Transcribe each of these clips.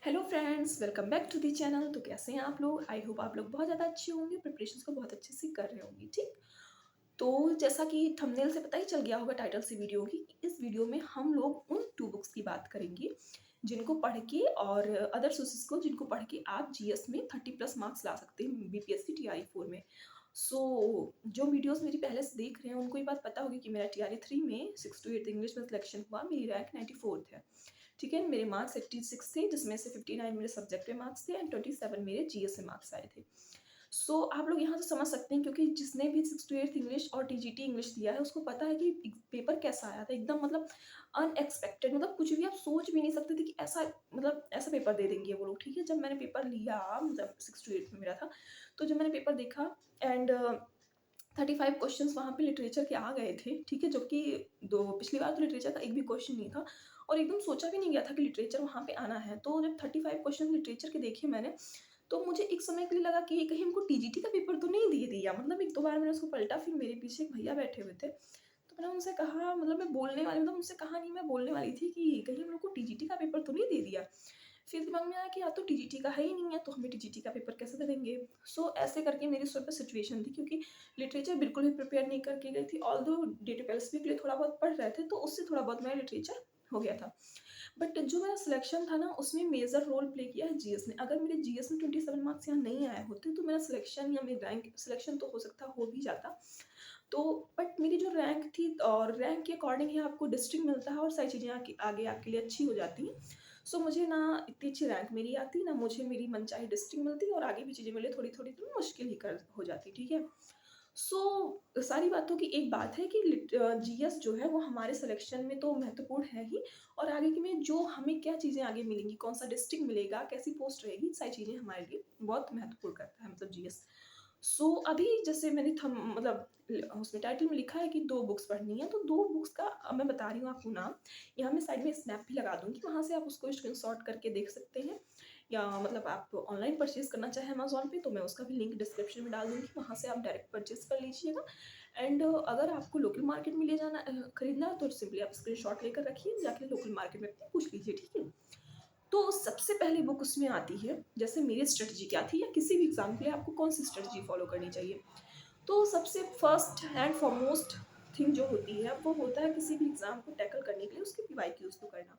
Hello friends, welcome back to the channel. तो कैसे हैं आप लोग? आई होप आप लोग बहुत ज़्यादा अच्छे होंगे, प्रिपरेशंस को बहुत अच्छे से कर रहे होंगे। ठीक, तो जैसा कि थंबनेल से पता ही चल गया होगा, टाइटल से वीडियो की, इस वीडियो में हम लोग उन टू बुक्स की बात करेंगे जिनको पढ़ के और अदर सोर्सेज को जिनको पढ़ के आप जीएस में 30+ मार्क्स ला सकते हैं बीपीएससी टीआरई 4 में। जो वीडियोस मेरी पहले से देख रहे हैं उनको ये बात पता होगी कि मेरा टीआरई 3 में 6 to 8 इंग्लिश में सिलेक्शन हुआ, मेरी रैंक 94th है। ठीक है, मेरे मार्क्स 86 थे, जिसमें से 59 मेरे सब्जेक्ट के मार्क्स थे एंड 27 मेरे जीएस से मार्क्स आए थे। आप लोग यहाँ से समझ सकते हैं, क्योंकि जिसने भी 6 to 8 इंग्लिश और टीजीटी इंग्लिश दिया है उसको पता है कि पेपर कैसा आया था। एकदम मतलब अनएक्सपेक्टेड, मतलब कुछ भी आप सोच भी नहीं सकते थे कि ऐसा, मतलब ऐसा पेपर दे देंगे वो लोग। ठीक है, जब मैंने पेपर लिया, मतलब 6 to 8 में मेरा था, तो जब मैंने पेपर देखा एंड 35 क्वेश्चंस वहाँ पे लिटरेचर के आ गए थे। ठीक है, जबकि दो पिछली बार तो लिटरेचर का एक भी क्वेश्चन नहीं था और एकदम सोचा भी नहीं गया था कि लिटरेचर वहाँ पे आना है। तो जब 35 क्वेश्चन लिटरेचर के देखे मैंने, तो मुझे एक समय के लिए लगा कि कहीं हमको टीजीटी का पेपर तो नहीं दे दिया। मतलब एक दो बार मैंने उसको पलटा, फिर मेरे पीछे एक भैया बैठे हुए थे, तो मैंने उनसे कहा, मतलब मैं बोलने वाली, मतलब उनसे कहा नहीं, मैं बोलने वाली थी कि कहीं हम लोग को टीजीटी का पेपर तो नहीं दे दिया। फिर दिमाग में आया कि या तो टीजीटी का है ही नहीं है, तो हमें टीजीटी का पेपर कैसे दे देंगे। ऐसे करके मेरी उस वक्त सिचुएशन थी, क्योंकि लिटरेचर बिल्कुल भी प्रिपेयर नहीं करके गई थी। ऑल्दो डेटाबेस के लिए थोड़ा बहुत पढ़ रहे थे, तो उससे थोड़ा बहुत मेरा लिटरेचर हो गया था। बट जो मेरा सिलेक्शन था ना, उसमें मेजर रोल प्ले किया है जीएस ने। अगर मेरे जीएस में 27 मार्क्स यहाँ नहीं आए होते, तो मेरा सिलेक्शन या मेरी रैंक सिलेक्शन तो हो सकता हो भी जाता। तो बट मेरी जो रैंक थी, और रैंक के अकॉर्डिंग ही आपको डिस्ट्रिक्ट मिलता है और सारी चीज़ें आगे आगे आपके लिए अच्छी हो जाती हैं। मुझे ना इतनी अच्छी रैंक मेरी आती, ना मुझे मेरी मनचाही डिस्ट्रिक्ट मिलती, और आगे भी चीज़ें मेरे लिए थोड़ी-थोड़ी तो मुश्किल ही कर हो जाती, ठीक है? सारी बातों की एक बात है कि जीएस जो है वो हमारे सिलेक्शन में तो महत्वपूर्ण है ही, और आगे की में जो हमें क्या चीज़ें आगे मिलेंगी, कौन-सा डिस्ट्रिक्ट मिलेगा, कैसी पोस्ट रहेगी, सारी चीज़ें हमारे लिए बहुत महत्वपूर्ण करता है, मतलब जीएस। अभी जैसे मैंने मतलब उसमें टाइटल में लिखा है कि 2 बुक्स पढ़नी है, तो 2 बुक्स का मैं बता रही हूँ आपको नाम। यहाँ मैं साइड में स्नैप भी लगा दूँगी, वहाँ से आप उसको स्क्रीनशॉट करके देख सकते हैं, या मतलब आप ऑनलाइन परचेज़ करना चाहें अमेज़न पे, तो मैं उसका भी लिंक डिस्क्रिप्शन में डाल दूँगी, वहाँ से आप डायरेक्ट परचेज़ कर लीजिएगा। एंड अगर आपको लोकल मार्केट में ले जाना खरीदना है, तो सिंपली आप स्क्रीनशॉट लेकर रखिए, जाके लोकल मार्केट में अपने पूछ लीजिए, ठीक है? तो सबसे पहली बुक उसमें आती है, जैसे मेरी स्ट्रेटजी क्या थी, या किसी भी एग्ज़ाम के लिए आपको कौन-सी स्ट्रेटजी फ़ॉलो करनी चाहिए। तो सबसे फर्स्ट एंड फॉरमोस्ट थिंग जो होती है, वो होता है किसी भी एग्ज़ाम को टैकल करने के लिए उसके पीवाईक्यूज़ को करना।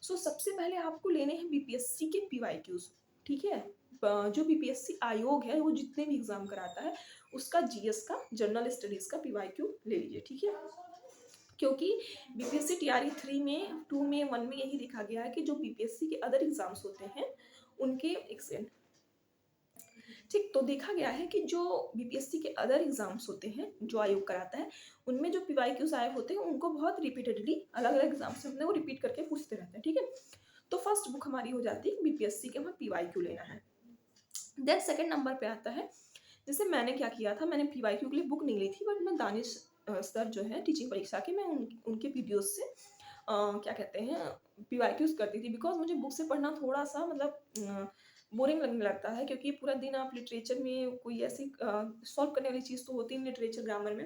सबसे पहले आपको लेने हैं बीपीएससी के पीवाईक्यूज़, ठीक है? जो बीपीएससी आयोग है, वो जितने भी एग्ज़ाम कराता है, उसका जीएस का, जनरल स्टडीज़ का पीवाईक्यू ले लीजिए, ठीक है? क्योंकि बीपीएससी टीआरई 3 में, 2 में, 1 में यही लिखा गया है कि जो बीपीएससी के अदर एग्ज़ाम्स होते हैं, उनके एक सेकंड, ठीक, तो देखा गया है कि जो बीपीएससी के अदर एग्ज़ाम्स होते हैं, जो आयोग कराता है, उनमें जो पीवाईक्यूज़ आए होते हैं, उनको बहुत रिपीटेडली अलग-अलग एग्ज़ाम से अपने वो रिपीट करके पूछते रहते हैं, ठीक है? तो फर्स्ट बुक हमारी हो जाती है बीपीएससी के, हमें पीवाईक्यू लेना है। देन सेकंड नंबर पे आता है, जैसे मैंने क्या किया था, मैंने पीवाईक्यू के लिए बुक नहीं ली थी, बट मैं दानिश सर जो है टीचिंग परीक्षा के, मैं उनके वीडियोज़ से क्या कहते हैं, पीवाईक्यूज़ करती थी, बिकॉज़ मुझे बुक से पढ़ना थोड़ा-सा मतलब बोरिंग लगने लगता है, क्योंकि पूरा दिन आप लिटरेचर में कोई ऐसी सॉल्व करने वाली चीज़ तो होती नहीं लिटरेचर ग्रामर में।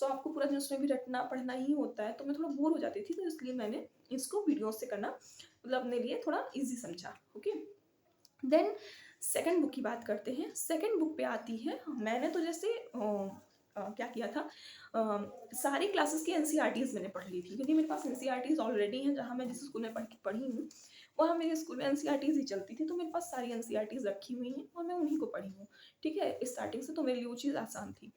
आपको पूरा दिन उसमें भी रटना पढ़ना ही होता है, तो मैं थोड़ा बोर हो जाती थी, तो इसलिए मैंने इसको वीडियो से करना मतलब अपने लिए थोड़ा ईज़ी समझा, ओके। देन सेकंड बुक की बात करते हैं। सेकंड बुक पे आती है, मैंने तो जैसे क्या किया था, सारी क्लासेस की एनसीईआरटीज़ मैंने पढ़ ली थी, क्योंकि मेरे पास एनसीईआरटीज़ ऑलरेडी हैं, जहाँ मैं जिस स्कूल में पढ़ी हूँ, वहाँ मेरे स्कूल में एनसीईआरटीज़ ही चलती थी, तो मेरे पास सारी एनसीईआरटीज़ रखी हुई हैं और मैं उन्हीं को पढ़ी हूँ, ठीक है? स्टार्टिंग से तो मेरे लिए वो चीज़ आसान थी।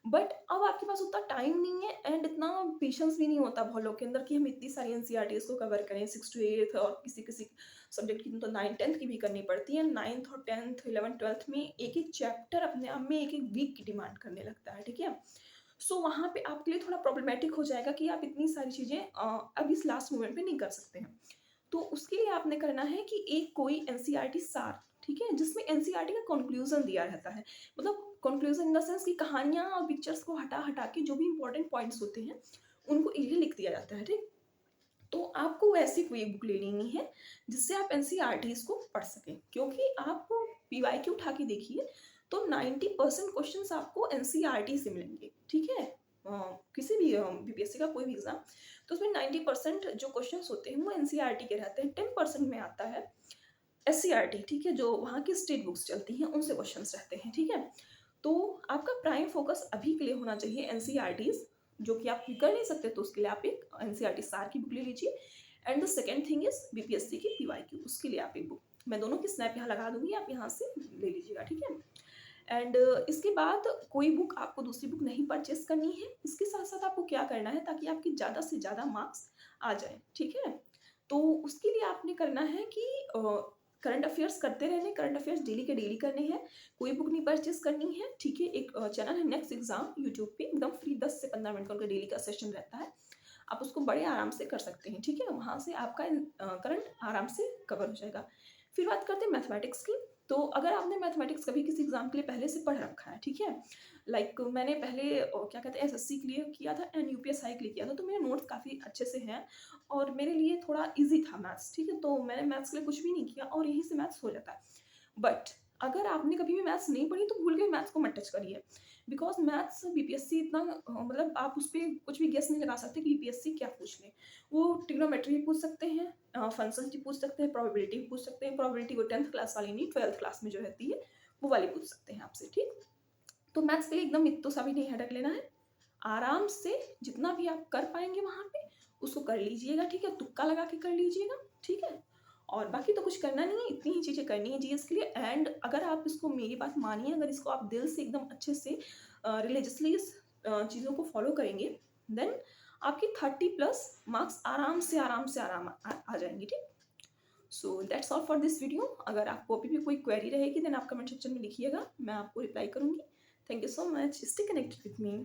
बट अब आपके पास उतना टाइम नहीं है एंड इतना पेशेंस भी नहीं होता बहुत लोग के अंदर कि हम इतनी सारी एनसीईआरटीज़ को कवर करें, 6 टू 8, और किसी-किसी सब्जेक्ट की तो 9th 10th की भी करनी पड़ती है। 9th और 10th 11th 12th में एक-एक चैप्टर अपने आप में एक-एक वीक की डिमांड करने लगता है, ठीक है? वहाँ पे आपके लिए थोड़ा प्रॉब्लमैटिक हो जाएगा कि आप इतनी सारी चीज़ें अब इस लास्ट मोमेंट पे नहीं कर सकते हैं। तो उसके लिए आपने करना है कि एक कोई एनसीईआरटी सार, ठीक है? जिसमें एनसीईआरटी का कंक्लूज़न दिया रहता है। मतलब कंक्लूज़न इन द सेंस कि कहानियाँ और पिक्चर्स को हटा-हटा के जो भी इम्पोर्टेंट पॉइंट्स होते हैं, उनको इजीली लिख दिया जाता है, ठीक? तो आपको ऐसी कोई बुक ले लेनी है, जिससे आप एनसीईआरटीज़ को पढ़ सकें। क्योंकि आप पीवाईक्यू उठा के देखिए, तो 90% क्वेश्चन्स आपको एनसीईआरटी से मिलेंगे, ठीक है? किसी भी बीपीएससी का कोई भी एग्ज़ाम, तो उसमें 90% जो क्वेश्चन्स होते हैं, वो एनसीईआरटी के रहते हैं। 10% में आता है एससीईआरटी, ठीक है, जो वहाँ की स्टेट बुक्स चलती हैं उनसे क्वेश्चंस रहते हैं, ठीक है। तो आपका प्राइम फोकस अभी के लिए होना चाहिए एनसीईआरटीज़, जो कि आप कर नहीं सकते तो उसके लिए आप एक एनसीईआरटी सार की बुक ले लीजिए। And the second thing is BPSC की पीवाईक्यू, उसके लिए आप एक बुक, मैं दोनों की स्नैप यहाँ लगा दूँगी, आप यहाँ से ले लीजिएगा, ठीक है। एंड इसके बाद कोई बुक आपको दूसरी बुक नहीं परचेस करनी है। इसके साथ-साथ आपको क्या करना है ताकि आपके ज़्यादा से ज़्यादा मार्क्स आ जाएँ, ठीक है? तो उसके लिए आपने करना है कि करंट अफ़ेयर्स करते रहने, करंट अफ़ेयर्स डेली के डेली करने हैं, कोई बुक नहीं परचेस करनी है, ठीक है? एक चैनल है नेक्स्ट एग्ज़ाम यूट्यूब पे, एकदम फ्री 10 से 15 मिनट का उनका डेली का सेशन रहता है। आप उसको बड़े आराम से कर सकते हैं, ठीक है? वहाँ से आपका करंट आराम से कवर हो जाएगा। फिर बात करते हैं मैथमेटिक्स की। तो अगर आपने मैथमेटिक्स कभी किसी एग्ज़ाम के लिए पहले से पढ़ रखा है, ठीक है? लाइक मैंने पहले क्या कहते हैं एसएससी के लिए किया था एंड यूपीएसआई के लिए किया था, तो मेरे नोट्स काफ़ी अच्छे से हैं और मेरे लिए थोड़ा ईज़ी था मैथ्स, ठीक है? तो मैंने मैथ्स के लिए कुछ भी नहीं किया और यहीं से मैथ्स हो जाता है। बट अगर आपने कभी भी मैथ्स नहीं पढ़ी तो भूल के मैथ्स को मत टच करिए। बिकॉज़ मैथ्स बीपीएससी इतना मतलब आप उसपे कुछ भी गेस नहीं लगा सकते कि बीपीएससी क्या पूछ ले। वो ट्रिग्नोमेट्री भी पूछ सकते हैं, फंक्शंस भी पूछ सकते हैं, प्रोबेबिलिटी भी पूछ सकते हैं। प्रोबेबिलिटी वो 10th क्लास वाली नहीं, 12th क्लास में जो रहती है, वो वाली पूछ सकते हैं आपसे, ठीक? तो मैथ्स के लिए एकदम इत्तो सा भी नहीं हेडेक लेना है। आराम से जितना भी आप कर पाएँगे वहाँ पे, उसको कर लीजिएगा, ठीक है? तुक्का लगा के कर लीजिएगा, ठीक है? और बाकी तो कुछ करना नहीं है, इतनी ही चीज़ें करनी है जीएस के लिए। एंड अगर आप इसको मेरी बात मानिए, अगर इसको आप दिल से एकदम अच्छे से रिलीजियसली इस चीज़ों को फ़ॉलो करेंगे, देन आपके 30 प्लस मार्क्स आराम आ जाएँगे, ठीक? So that's all for this video. अगर आपको अभी भी कोई क्वेरी रहेगी, देन आप कमेंट सेक्शन में लिखिएगा, मैं आपको रिप्लाई करूँगी। Thank you so much, stay connected with me.